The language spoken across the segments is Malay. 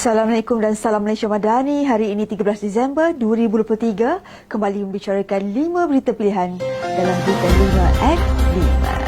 Assalamualaikum dan salam Malaysia Madani. Hari ini 13 Disember 2023 kembali membicarakan 5 berita pilihan dalam Berita 5 at 5.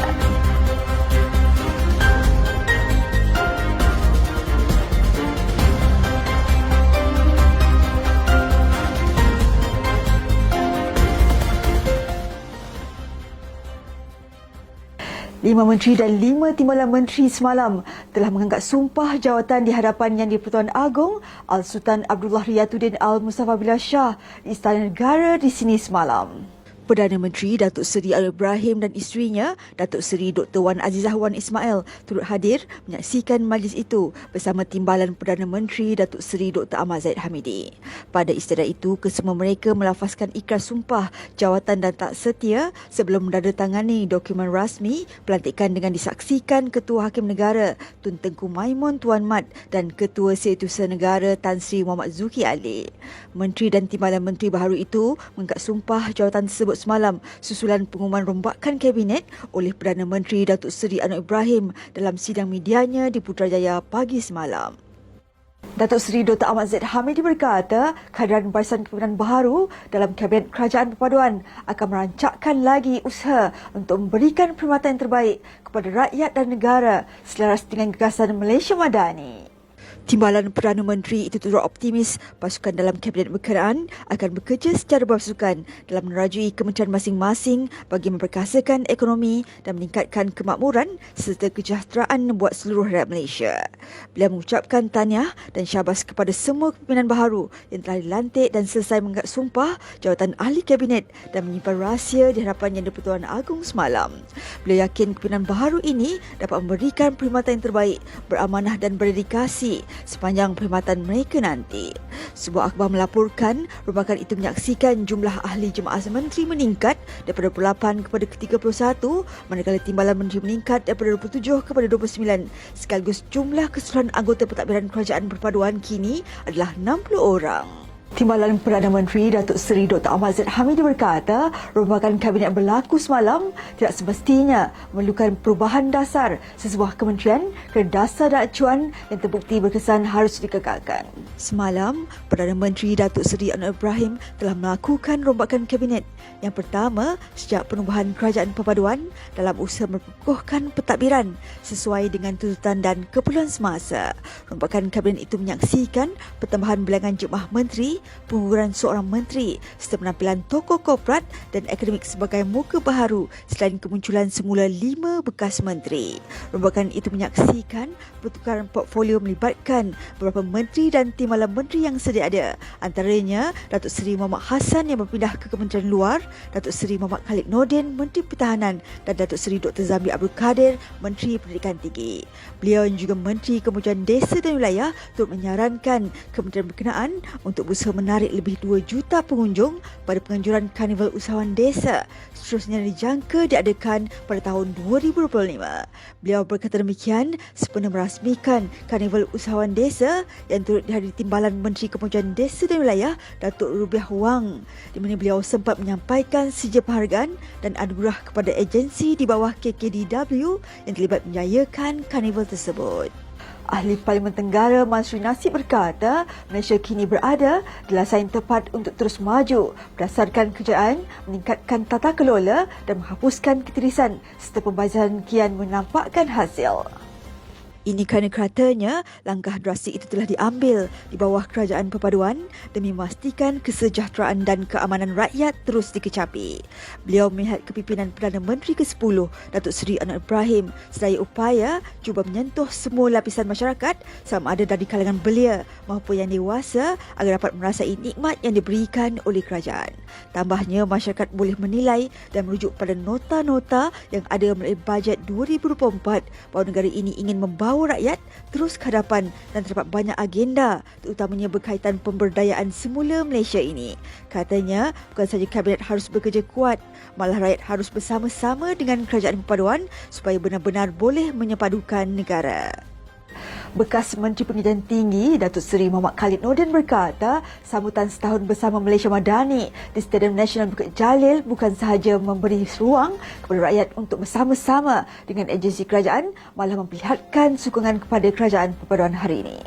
Lima menteri dan 5 timbalan menteri semalam telah mengangkat sumpah jawatan di hadapan Yang di-Pertuan Agong Al-Sultan Abdullah Riyatuddin Al-Mustafa Billah Shah di Istana Negara di sini semalam. Perdana Menteri Datuk Seri Anwar Ibrahim dan isterinya, Datuk Seri Dr. Wan Azizah Wan Ismail turut hadir menyaksikan majlis itu bersama Timbalan Perdana Menteri Datuk Seri Dr. Ahmad Zahid Hamidi. Pada istiadat itu, kesemua mereka melafazkan ikrar sumpah jawatan dan tak setia sebelum menandatangani dokumen rasmi pelantikan dengan disaksikan Ketua Hakim Negara Tun Tengku Maimun Tuan Mat dan Ketua Setiausaha Negara Tan Sri Muhammad Zulkifli Ali. Menteri dan Timbalan Menteri baharu itu mengangkat sumpah jawatan tersebut semalam susulan pengumuman rombakan Kabinet oleh Perdana Menteri Datuk Seri Anwar Ibrahim dalam sidang medianya di Putrajaya pagi semalam. Datuk Seri Dr. Ahmad Zahid Hamidi berkata kehadiran barisan kepimpinan baharu dalam Kabinet Kerajaan Perpaduan akan merancakkan lagi usaha untuk memberikan perkhidmatan yang terbaik kepada rakyat dan negara selaras dengan gagasan Malaysia Madani. Timbalan Perdana Menteri itu turut optimis pasukan dalam Kabinet berkenaan akan bekerja secara berpasukan dalam merajui kementerian masing-masing bagi memperkasakan ekonomi dan meningkatkan kemakmuran serta kesejahteraan buat seluruh rakyat Malaysia. Beliau mengucapkan tahniah dan syabas kepada semua kepimpinan baharu yang telah dilantik dan selesai mengangkat sumpah jawatan ahli Kabinet dan menyimpan rahsia di hadapan Yang di-Pertuan Agong semalam. Beliau yakin kepimpinan baharu ini dapat memberikan perkhidmatan yang terbaik, beramanah dan berdedikasi sepanjang perkhidmatan mereka nanti. Sebuah akhbar melaporkan rombakan itu menyaksikan jumlah ahli jemaah menteri meningkat daripada 28 kepada ke-31 manakala timbalan menteri meningkat daripada 27 kepada 29 sekaligus jumlah keseluruhan anggota pentadbiran kerajaan perpaduan kini adalah 60 orang. Timbalan Perdana Menteri Datuk Seri Dr. Ahmad Zahid Hamidi berkata rombakan Kabinet berlaku semalam tidak semestinya memerlukan perubahan dasar sesebuah kementerian kerana dasar dan acuan yang terbukti berkesan harus dikekalkan. Semalam, Perdana Menteri Datuk Seri Anwar Ibrahim telah melakukan rombakan Kabinet yang pertama sejak penubuhan Kerajaan Perpaduan dalam usaha memperkukuhkan pentadbiran sesuai dengan tuntutan dan keperluan semasa. Rombakan Kabinet itu menyaksikan pertambahan bilangan jemaah menteri, pengukuran seorang menteri serta penampilan tokoh korporat dan akademik sebagai muka baharu selain kemunculan semula 5 bekas menteri. Rombakan itu menyaksikan pertukaran portfolio melibatkan beberapa menteri dan timbalan menteri yang sedia ada. Antaranya Datuk Seri Muhammad Hassan yang berpindah ke Kementerian Luar, Datuk Seri Muhammad Khalid Nordin, Menteri Pertahanan dan Datuk Seri Dr. Zamri Abdul Kadir, Menteri Pendidikan Tinggi. Beliau yang juga Menteri Kemajuan Desa dan Wilayah turut menyarankan kementerian berkenaan untuk berusaha menarik lebih 2 juta pengunjung pada penganjuran Karnival Usahawan Desa seterusnya dijangka diadakan pada tahun 2025. Beliau berkata demikian sempena merasmikan Karnival Usahawan Desa yang turut dihadiri Timbalan Menteri Kemajuan Desa dan Wilayah Datuk Rubiah Wang, di mana beliau sempat menyampaikan sijil penghargaan dan anugerah kepada agensi di bawah KKDW yang terlibat menjayakan karnival tersebut. Ahli Parlimen Tenggara Mansuri Nasib berkata Malaysia kini berada di lasan yang tepat untuk terus maju berdasarkan kerjaan, meningkatkan tata kelola dan menghapuskan ketirisan serta pembazaran kian menampakkan hasil. Ini kerana katanya langkah drastik itu telah diambil di bawah Kerajaan Perpaduan demi memastikan kesejahteraan dan keamanan rakyat terus dikecapi. Beliau melihat kepimpinan Perdana Menteri ke-10 Datuk Seri Anwar Ibrahim sedaya upaya cuba menyentuh semua lapisan masyarakat sama ada dari kalangan belia maupun yang dewasa agar dapat merasai nikmat yang diberikan oleh kerajaan. Tambahnya, masyarakat boleh menilai dan merujuk pada nota-nota yang ada melalui bajet 2024 bahawa negara ini ingin membawa rakyat terus ke hadapan dan terdapat banyak agenda terutamanya berkaitan pemberdayaan semula Malaysia ini. Katanya, bukan sahaja Kabinet harus bekerja kuat, malah rakyat harus bersama-sama dengan Kerajaan Perpaduan supaya benar-benar boleh menyepadukan negara. Bekas Menteri Pendidikan Tinggi Datuk Seri Muhammad Khalid Nordin berkata sambutan setahun bersama Malaysia Madani di Stadium Nasional Bukit Jalil bukan sahaja memberi ruang kepada rakyat untuk bersama-sama dengan agensi kerajaan, malah memperlihatkan sokongan kepada Kerajaan Perpaduan hari ini.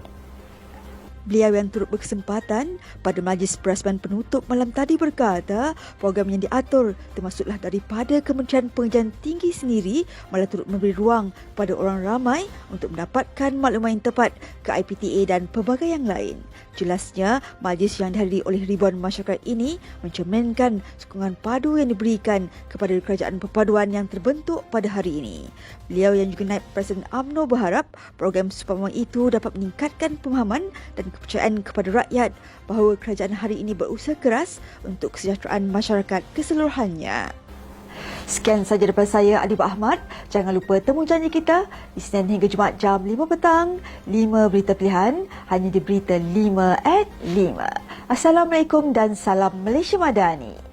Beliau yang turut berkesempatan pada majlis perasmian penutup malam tadi berkata program yang diatur termasuklah daripada Kementerian Pengajian Tinggi sendiri malah turut memberi ruang kepada orang ramai untuk mendapatkan maklumat yang tepat ke IPTA dan pelbagai yang lain. Jelasnya, majlis yang dihadiri oleh ribuan masyarakat ini mencerminkan sokongan padu yang diberikan kepada kerajaan perpaduan yang terbentuk pada hari ini. Beliau yang juga naib Presiden UMNO berharap program Supermam itu dapat meningkatkan pemahaman dan kepercayaan kepada rakyat bahawa kerajaan hari ini berusaha keras untuk kesejahteraan masyarakat keseluruhannya. Sekian sahaja daripada saya, Adibah Ahmad. Jangan lupa temu janji kita di Isnin hingga Jumaat jam 5 petang. 5 berita pilihan hanya di Berita 5 at 5. Assalamualaikum dan salam Malaysia Madani.